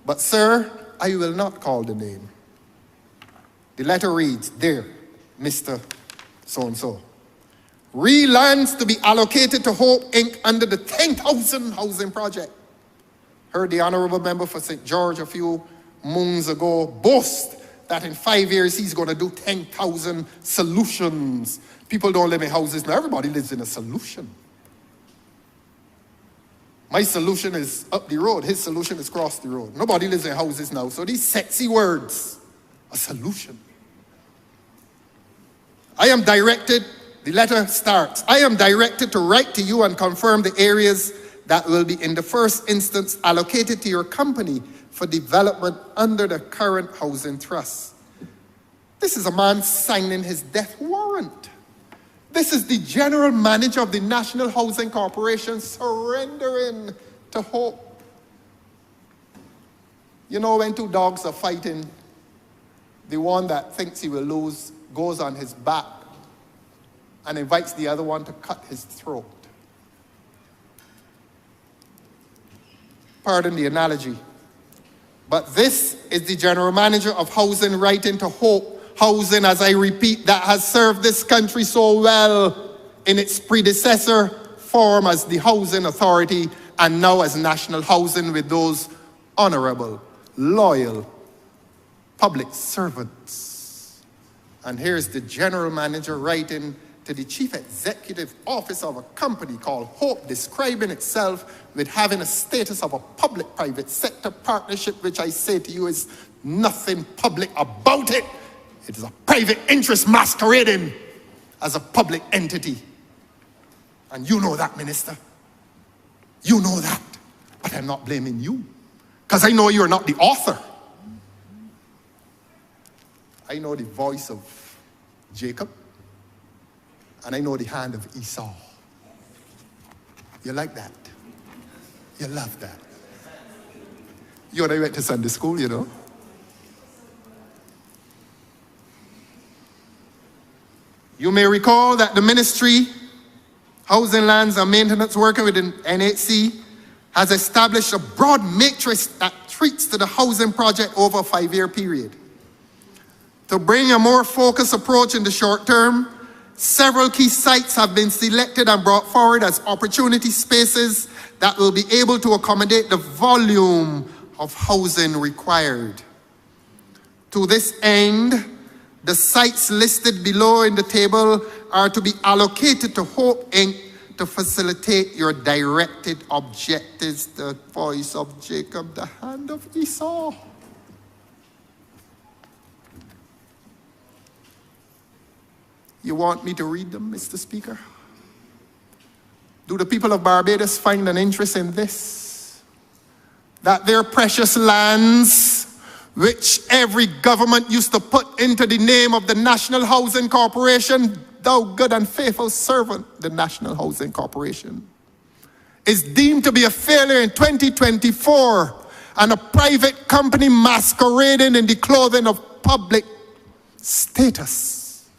But sir, I will not call the name. The letter reads, Dear Mr. So-and-so, lands to be allocated to Hope Inc. under the 10,000 housing project. Heard the honorable member for St. George a few moons ago boast that in 5 years he's going to do 10,000 solutions. People don't live in houses now. Everybody lives in a solution. My solution is up the road. His solution is cross the road. Nobody lives in houses now. So these sexy words, a solution. I am directed, the letter starts, I am directed to write to you and confirm the areas that will be in the first instance allocated to your company for development under the current housing trust. This is a man signing his death warrant. This is the general manager of the National Housing Corporation surrendering to Hope. You know, when two dogs are fighting, the one that thinks he will lose goes on his back and invites the other one to cut his throat. Pardon the analogy. But this is the general manager of housing writing to Hope. Housing, as I repeat, that has served this country so well in its predecessor form as the Housing Authority and now as National Housing with those honorable, loyal public servants. And here's the general manager writing to the chief executive officer of a company called Hope, describing itself with having a status of a public-private sector partnership, which I say to you is nothing public about it. It is a private interest masquerading as a public entity. And you know that, Minister. You know that. But I'm not blaming you, because I know you're not the author. I know the voice of Jacob, and I know the hand of Esau. You like that? You love that. You and I went to Sunday school, you know. You may recall that the Ministry, Housing, Lands and Maintenance, working with the NHC, has established a broad matrix that treats to the housing project over a 5-year period. To bring a more focused approach in the short term, several key sites have been selected and brought forward as opportunity spaces that will be able to accommodate the volume of housing required. To this end, the sites listed below in the table are to be allocated to Hope Inc. to facilitate your directed objectives. The voice of Jacob, the hand of Esau. You want me to read them, Mr. Speaker? Do the people of Barbados find an interest in this? That their precious lands, which every government used to put into the name of the National Housing Corporation, thou good and faithful servant, the National Housing Corporation, is deemed to be a failure in 2024, and a private company masquerading in the clothing of public status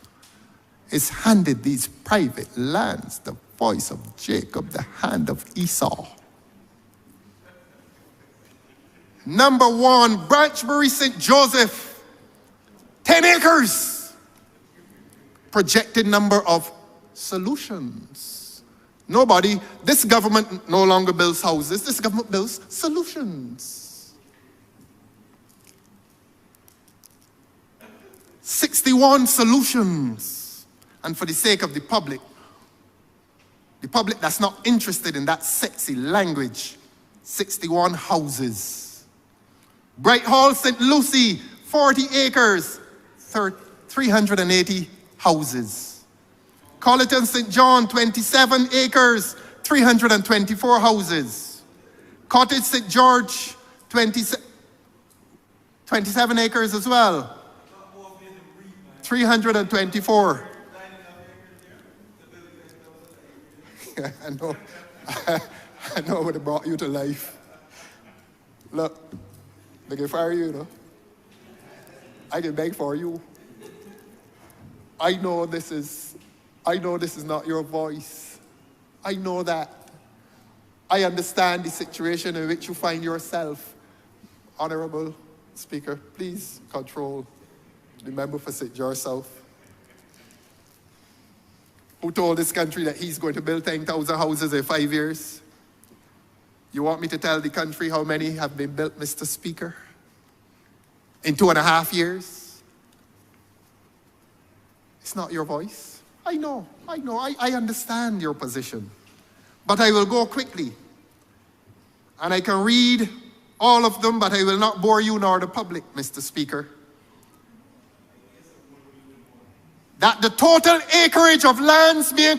is handed these private lands, the voice of Jacob, the hand of Esau. Number 1, Branchbury St. Joseph, 10 acres. Projected number of solutions. Nobody, this government no longer builds houses, this government builds solutions. 61 solutions. And for the sake of the public that's not interested in that sexy language, 61 houses. Bright Hall, St. Lucie, 40 acres, 380 houses. Colleton, St. John, 27 acres, 324 houses. Cottage, St. George, 27 acres as well, 324. I know. I know what brought you to life. Look, they can fire you, you know. I can beg for you. I know this is not your voice. I know that. I understand the situation in which you find yourself. Honorable Speaker, please control the member for St. George South, who told this country that he's going to build 10,000 houses in 5 years. You want me to tell the country how many have been built, Mr. Speaker? In 2.5 years? It's not your voice. I know, I understand your position. But I will go quickly. And I can read all of them, but I will not bore you nor the public, Mr. Speaker. That the total acreage of lands being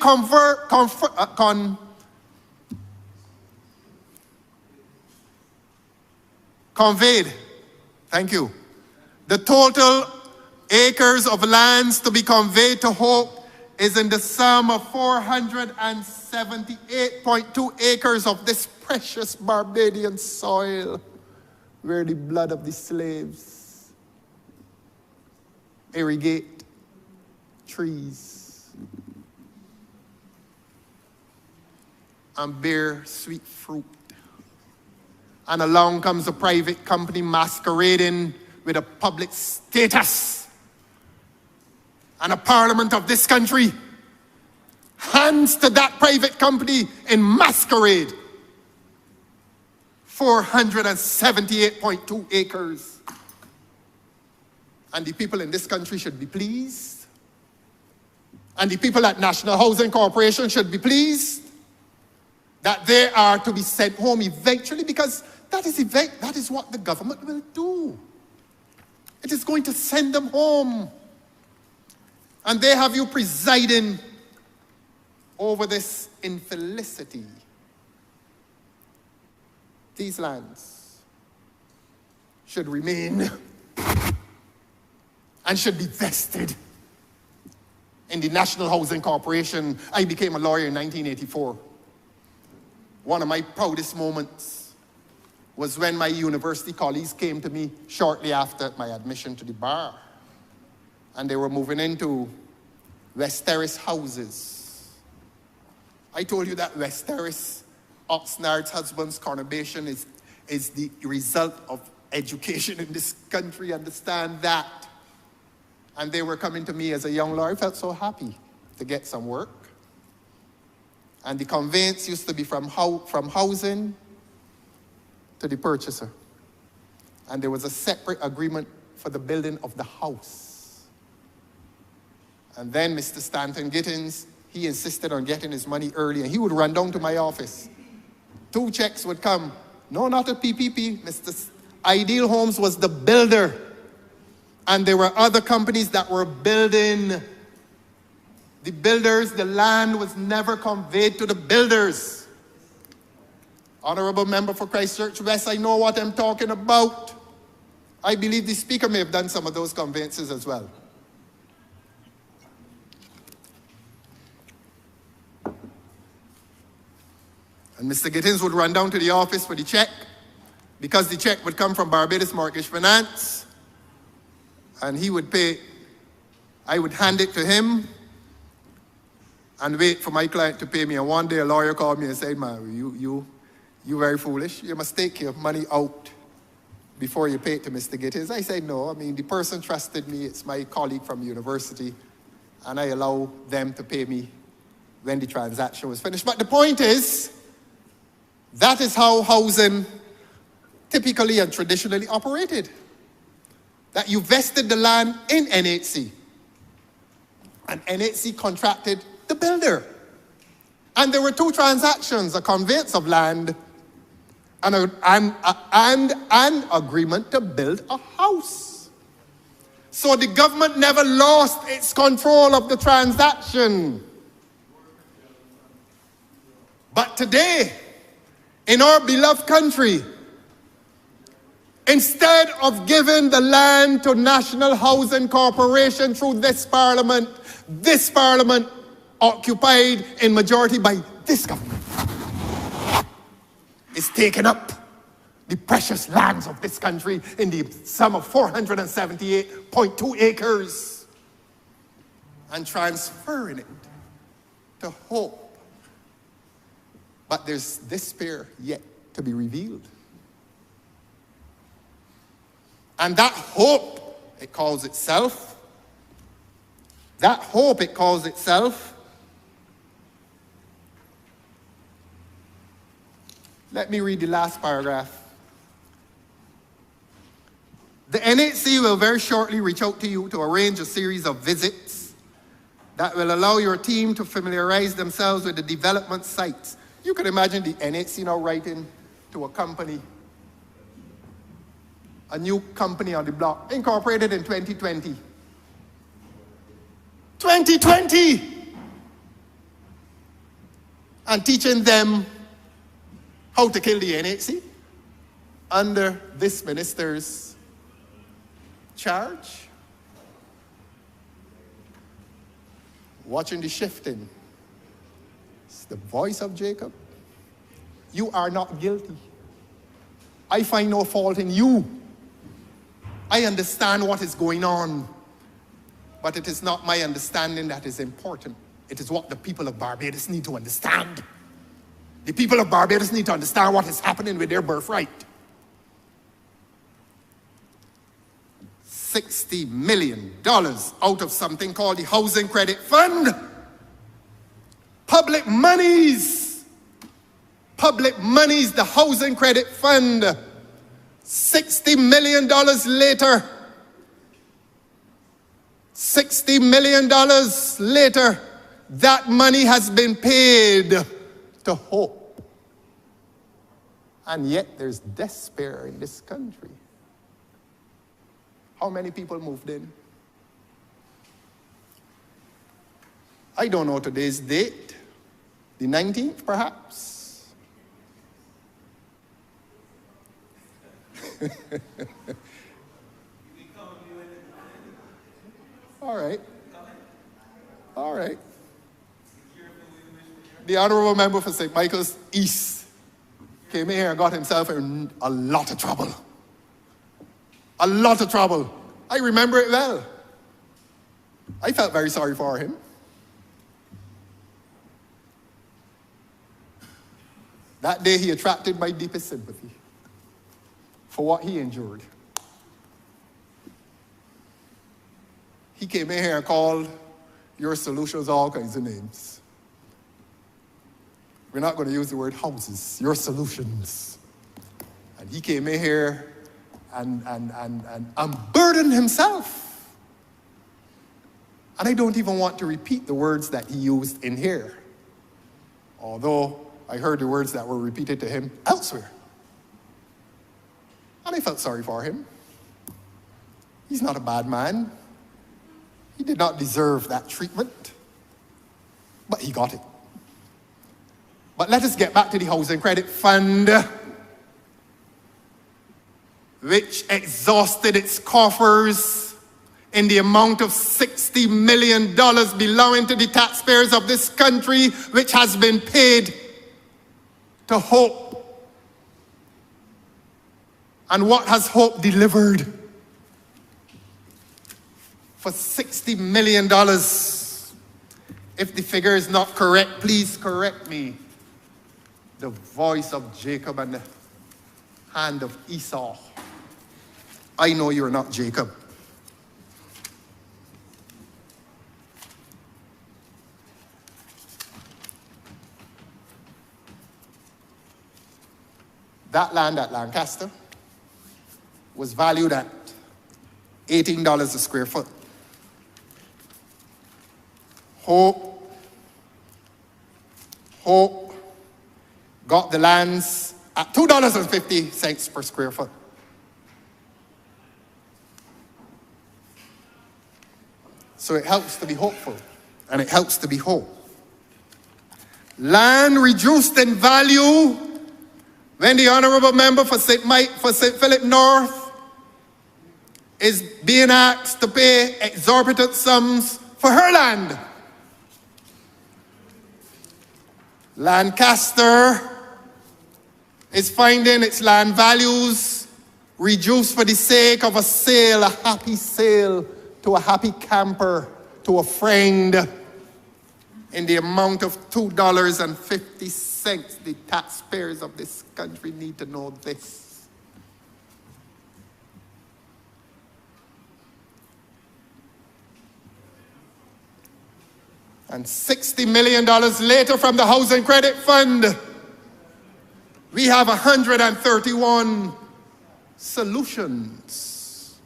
conveyed, thank you. The total acres of lands to be conveyed to Hope is in the sum of 478.2 acres of this precious Barbadian soil, where the blood of the slaves irrigate trees and bear sweet fruit. And along comes a private company masquerading with a public status. And a parliament of this country hands to that private company in masquerade 478.2 acres. And the people in this country should be pleased. And the people at National Housing Corporation should be pleased that they are to be sent home eventually, because that is what the government will do. It is going to send them home. And they have you presiding over this infelicity. These lands should remain and should be vested in the National Housing Corporation. I became a lawyer in 1984. One of my proudest moments was when my university colleagues came to me shortly after my admission to the bar. And they were moving into West Terrace houses. I told you that West Terrace, Oxnard's husband's conurbation, is the result of education in this country. Understand that. And they were coming to me as a young lawyer. I felt so happy to get some work. And the conveyance used to be from housing to the purchaser. And there was a separate agreement for the building of the house. And then Mr. Stanton Gittins, he insisted on getting his money early, and he would run down to my office. 2 checks would come. No, not a PPP. Mr. Ideal Homes was the builder. And there were other companies that were building. The builders, the land was never conveyed to the builders. Honorable member for Christchurch West, I know what I'm talking about. I believe the speaker may have done some of those conveyances as well. And Mr. Gittins would run down to the office for the check, because the check would come from Barbados Mortgage Finance, and he would pay. I would hand it to him and wait for my client to pay me. And one day a lawyer called me and said, "Man, you very foolish. You must take your money out before you pay it to Mr. Gittins." I said, "No, I mean, the person trusted me. It's my colleague from university, and I allow them to pay me when the transaction was finished." But the point is, that is how housing typically and traditionally operated. That you vested the land in NHC. And NHC contracted the builder. And there were 2 transactions, a conveyance of land and an agreement to build a house. So the government never lost its control of the transaction. But today, in our beloved country, instead of giving the land to National Housing Corporation through this parliament occupied in majority by this government, is taking up the precious lands of this country in the sum of 478.2 acres and transferring it to Hope. But there's despair yet to be revealed. And that hope, it calls itself, let me read the last paragraph. The NHC will very shortly reach out to you to arrange a series of visits that will allow your team to familiarize themselves with the development sites. You can imagine the NHC now writing to a company, a new company on the block, incorporated in 2020. 2020! And teaching them how to kill the NHC under this minister's charge. Watching the shifting. It's the voice of Jacob. You are not guilty. I find no fault in you. I understand what is going on, but it is not my understanding that is important. It is what the people of Barbados need to understand. The people of Barbados need to understand what is happening with their birthright. $60 million out of something called the Housing Credit Fund. Public monies, the Housing Credit Fund. $60 million later. $60 million later, that money has been paid to hope. And yet there's despair in this country. How many people moved in? I don't know today's date. The 19th, perhaps? All right. The honorable member for St. Michael's East came in here and got himself in a lot of trouble. A lot of trouble. I remember it well. I felt very sorry for him. That day he attracted my deepest sympathy for what he endured. He came in here and called your solutions all kinds of names. We're not going to use the word houses, your solutions. And he came in here and unburdened himself. And I don't even want to repeat the words that he used in here, although I heard the words that were repeated to him elsewhere. And I felt sorry for him. He's not a bad man. He did not deserve that treatment, but he got it. But let us get back to the Housing Credit Fund, which exhausted its coffers in the amount of $60 million belonging to the taxpayers of this country, which has been paid to hope. And what has hope delivered? For $60 million. If the figure is not correct, please correct me. The voice of Jacob and the hand of Esau. I know you're not Jacob. That land at Lancaster was valued at $18 a square foot. Hope got the lands at $2.50 per square foot. So it helps to be hopeful, and it helps to be hope. Land reduced in value when the honorable member for St. Philip North is being asked to pay exorbitant sums for her land. Lancaster is finding its land values reduced for the sake of a sale, a happy sale to a happy camper, to a friend, in the amount of $2.50. The taxpayers of this country need to know this. And $60 million later from the Housing Credit Fund, we have 131 solutions.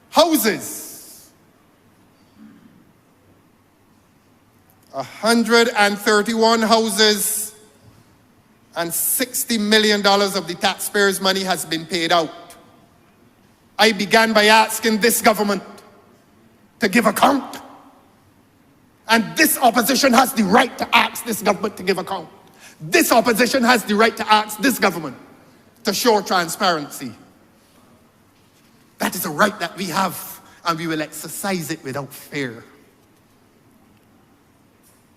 Houses. 131 houses, and $60 million of the taxpayers' money has been paid out. I began by asking this government to give account. And this opposition has the right to ask this government to give account. This opposition has the right to ask this government to show transparency. That is a right that we have, and we will exercise it without fear.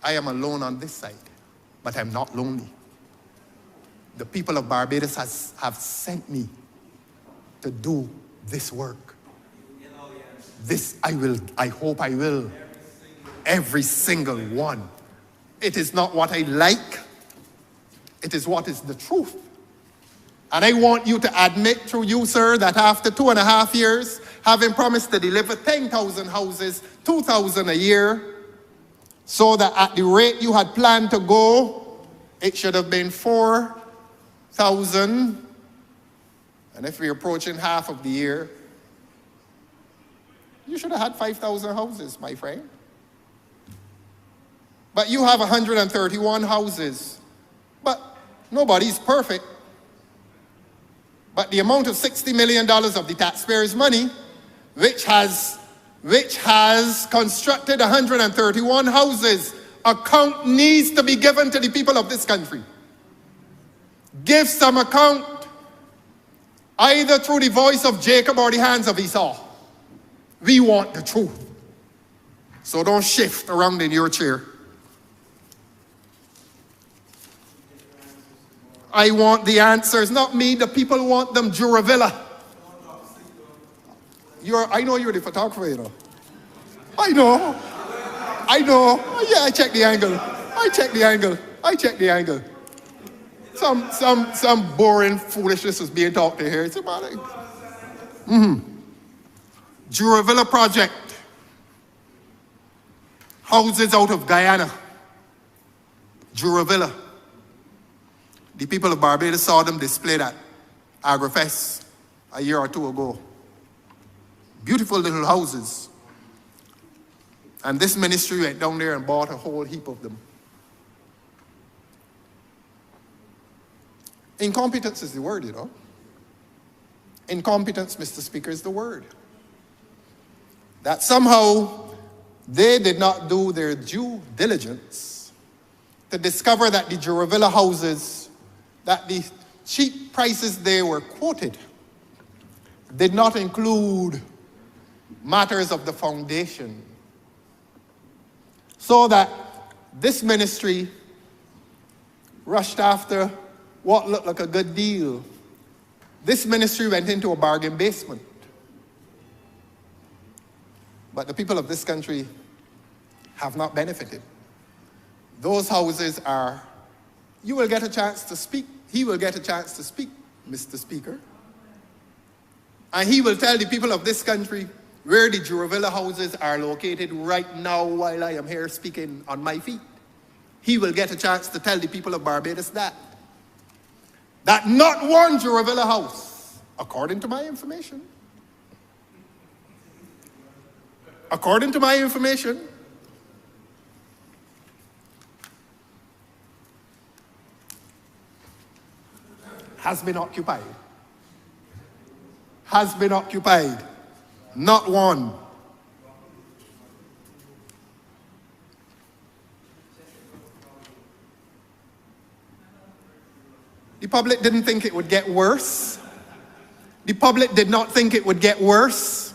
I am alone on this side, but I'm not lonely. The people of Barbados have sent me to do this work. This I hope I will. Every single one. It is not what I like. It is what is the truth. And I want you to admit through you, sir, that after 2.5 years, having promised to deliver 10,000 houses, 2,000 a year, so that at the rate you had planned to go, it should have been 4,000. And if we're approaching half of the year, you should have had 5,000 houses, my friend. But you have 131 houses. But nobody's perfect. But the amount of $60 million of the taxpayers' money, which has constructed 131 houses, account needs to be given to the people of this country. Give some account, either through the voice of Jacob or the hands of Esau. We want the truth. So don't shift around in your chair. I want the answers, not me. The people want them. Juravilla. I know you're the photographer, you know. I know. Yeah, I check the angle. Some boring foolishness is being talked to here. It's about it. Juravilla project. Houses out of Guyana. Juravilla. The people of Barbados saw them displayed at AgriFest a year or two ago. Beautiful little houses. And this ministry went down there and bought a whole heap of them. Incompetence is the word, you know. Incompetence, Mr. Speaker, is the word. That somehow they did not do their due diligence to discover that the Juravilla houses, that the cheap prices they were quoted did not include matters of the foundation. So that this ministry rushed after what looked like a good deal. This ministry went into a bargain basement. But the people of this country have not benefited. Those houses are, you will get a chance to speak. He will get a chance to speak, Mr. Speaker. And he will tell the people of this country where the Juravilla houses are located right now while I am here speaking on my feet. He will get a chance to tell the people of Barbados that not one Juravilla house, according to my information, has been occupied. Not one. The public didn't think it would get worse. The public did not think it would get worse.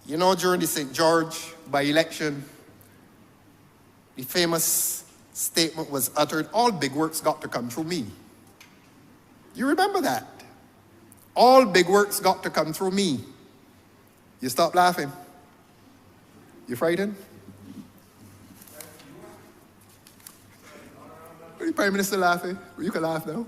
You know, during the St. George by-election, the famous statement was uttered, all big works got to come through me. You remember that? All big works got to come through me. You stop laughing. You frightened? The Prime Minister laughing? Well, you can laugh now.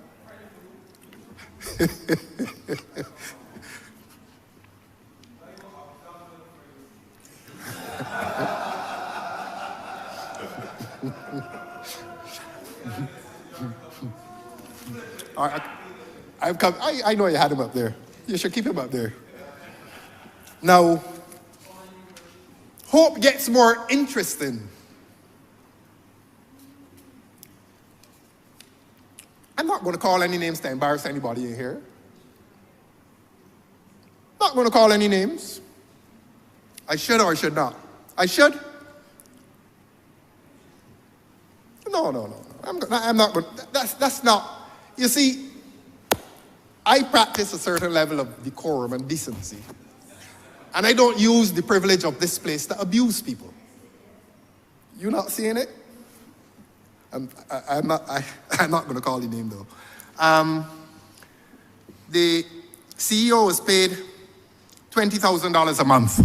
I've come, I know you had him up there. You should keep him up there. Now, hope gets more interesting. I'm not going to call any names to embarrass anybody in here. Not going to call any names. I should or I should not? I should? No. I'm not going to. That's not. You see, I practice a certain level of decorum and decency. And I don't use the privilege of this place to abuse people. You not seeing it? I'm not going to call your name though. The CEO is paid $20,000 a month.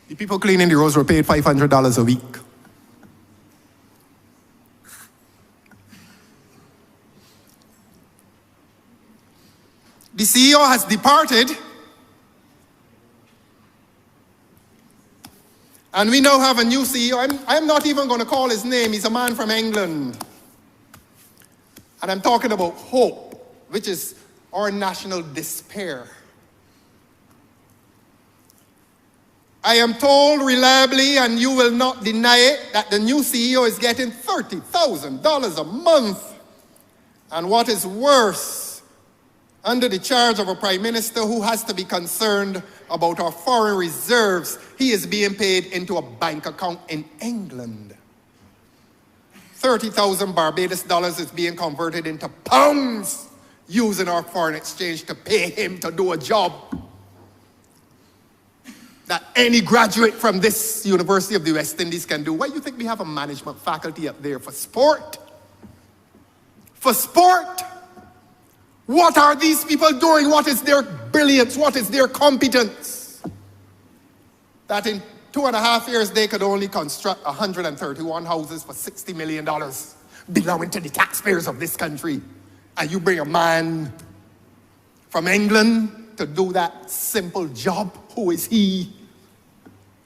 The people cleaning the roads were paid $500 a week. The CEO has departed, and we now have a new CEO. I'm not even going to call his name. He's a man from England. And I'm talking about hope, which is our national despair. I am told reliably, and you will not deny it, that the new CEO is getting $30,000 a month. And what is worse, under the charge of a prime minister who has to be concerned about our foreign reserves, he is being paid into a bank account in England. 30,000 Barbados dollars is being converted into pounds using our foreign exchange to pay him to do a job that any graduate from this University of the West Indies can do. Why do you think we have a management faculty up there for sport? For sport? What are these people doing? What is their brilliance? What is their competence? That in 2.5 years, they could only construct 131 houses for $60 million belonging to the taxpayers of this country. And you bring a man from England to do that simple job. Who is he?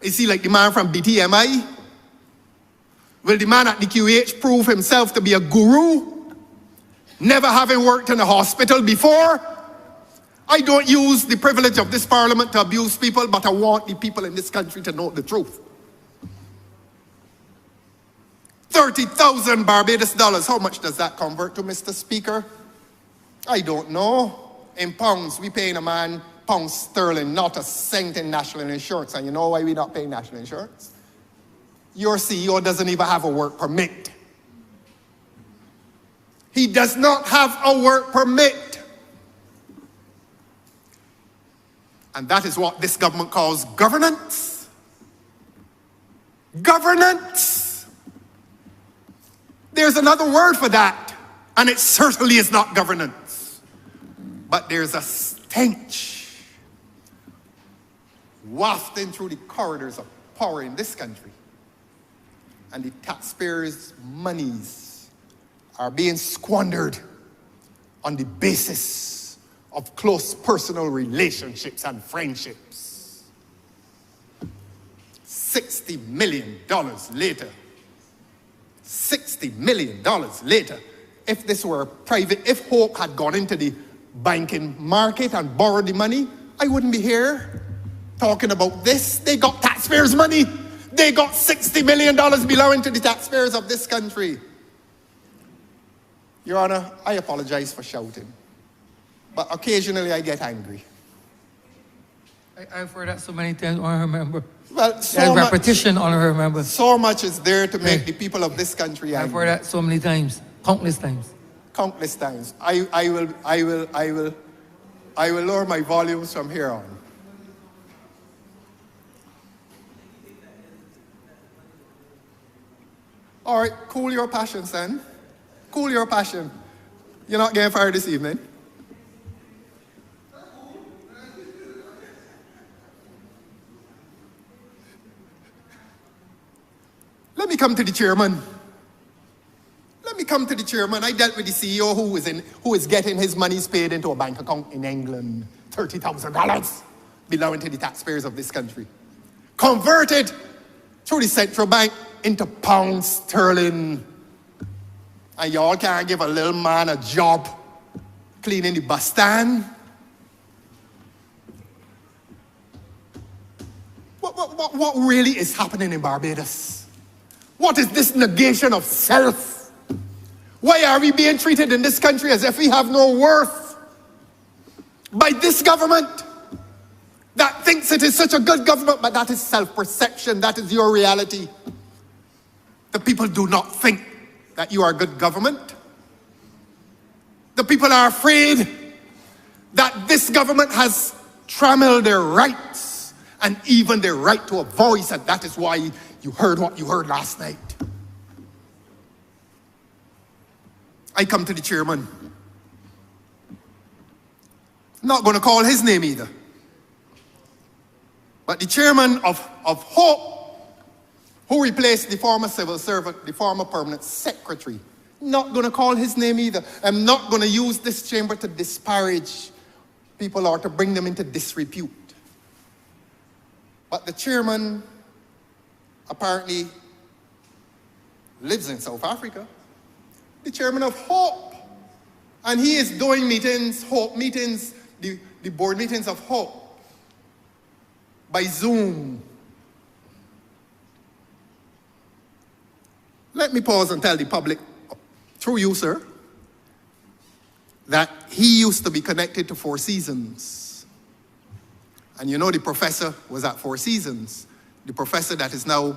Is he like the man from BTMI? Will the man at the QH prove himself to be a guru? Never having worked in a hospital before? I don't use the privilege of this parliament to abuse people, but I want the people in this country to know the truth. 30,000 Barbados dollars. How much does that convert to, Mr. Speaker? I don't know. In pounds, we paying a man pounds sterling, not a cent in national insurance. And you know why we're not paying national insurance? Your CEO doesn't even have a work permit. He does not have a work permit. And that is what this government calls governance. Governance. There's another word for that, and it certainly is not governance. But there's a stench wafting through the corridors of power in this country. And the taxpayers' monies are being squandered on the basis of close personal relationships and friendships. $60 million later. $60 million later. If this were private, if Hope had gone into the banking market and borrowed the money, I wouldn't be here talking about this. They got taxpayers' money. They got $60 million belonging to the taxpayers of this country. Your Honor, I apologize for shouting, but occasionally I get angry. I've heard that so many times, I remember. Well, so much, repetition, I remember. So much is there to make the people of this country angry. I've heard that so many times, countless times. Countless times. I will lower my volumes from here on. All right, cool your passions then. Cool your passion. You're not getting fired this evening. Let me come to the chairman. I dealt with the CEO who is getting his monies paid into a bank account in England. $30,000 belonging to the taxpayers of this country. Converted through the central bank into pounds sterling. And y'all can't give a little man a job cleaning the bus stand? What really is happening in Barbados? What is this negation of self? Why are we being treated in this country as if we have no worth by this government that thinks it is such a good government? But that is self-perception. That is your reality. The people do not think that you are a good government. The people are afraid that this government has trammeled their rights and even their right to a voice, and that is why you heard what you heard last night. I come to the chairman. I'm not going to call his name either. But the chairman of HOPE, who replaced the former civil servant, the former permanent secretary, not going to call his name either. I'm not going to use this chamber to disparage people or to bring them into disrepute. But the chairman apparently lives in South Africa. The chairman of HOPE. And he is doing meetings, HOPE meetings, the board meetings of HOPE by Zoom. Let me pause and tell the public, through you, sir, that he used to be connected to Four Seasons. And you know the professor was at Four Seasons. The professor that is now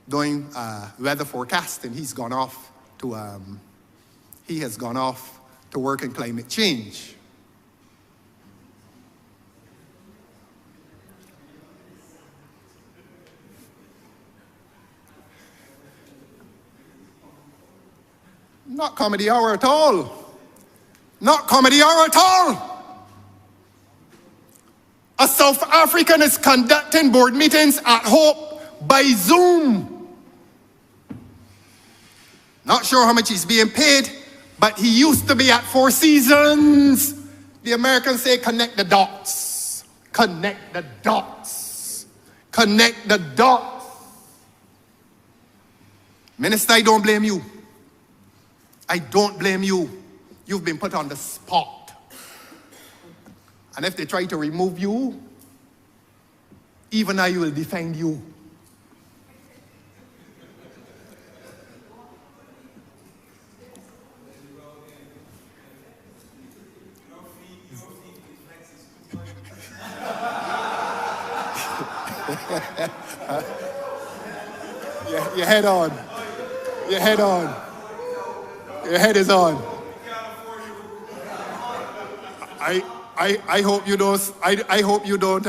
doing weather forecasting, he has gone off to work in climate change. Not comedy hour at all. Not comedy hour at all. A South African is conducting board meetings at HOPE by Zoom. Not sure how much he's being paid, but he used to be at Four Seasons. The Americans say connect the dots. Connect the dots. Connect the dots. Minister, I don't blame you. I don't blame you. You've been put on the spot. And if they try to remove you, even I will defend you. Your head on. Your head on. Your head is on. I hope you don't. I hope you don't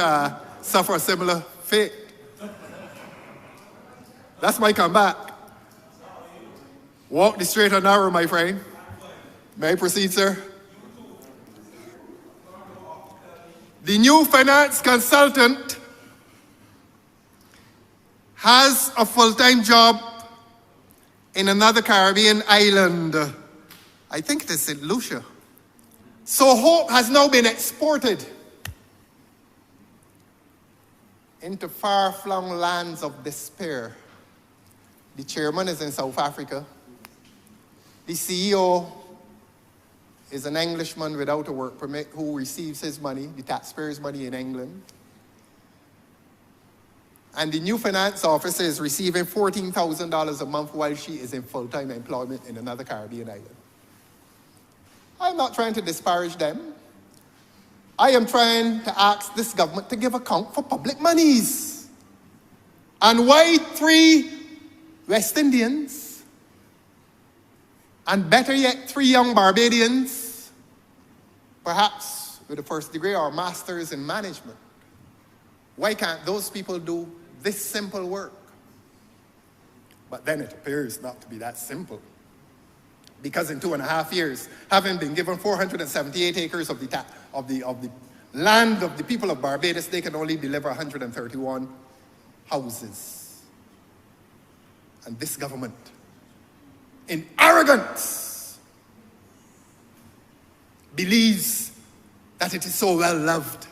suffer a similar fate. That's my comeback. Walk the straight and narrow, my friend. May I proceed, sir? The new finance consultant has a full-time job in another Caribbean island. I think it is St. Lucia. So HOPE has now been exported into far-flung lands of despair. The chairman is in South Africa. The CEO is an Englishman without a work permit who receives his money, the taxpayers' money, in England. And the new finance officer is receiving $14,000 a month while she is in full-time employment in another Caribbean island. I'm not trying to disparage them. I am trying to ask this government to give account for public monies. And why 3 West Indians, and better yet, 3 young Barbadians, perhaps with a first degree or masters in management, why can't those people do this simple work? But then it appears not to be that simple. Because in 2.5 years, having been given 478 acres of the land of the people of Barbados, they can only deliver 131 houses. And this government, in arrogance, believes that it is so well loved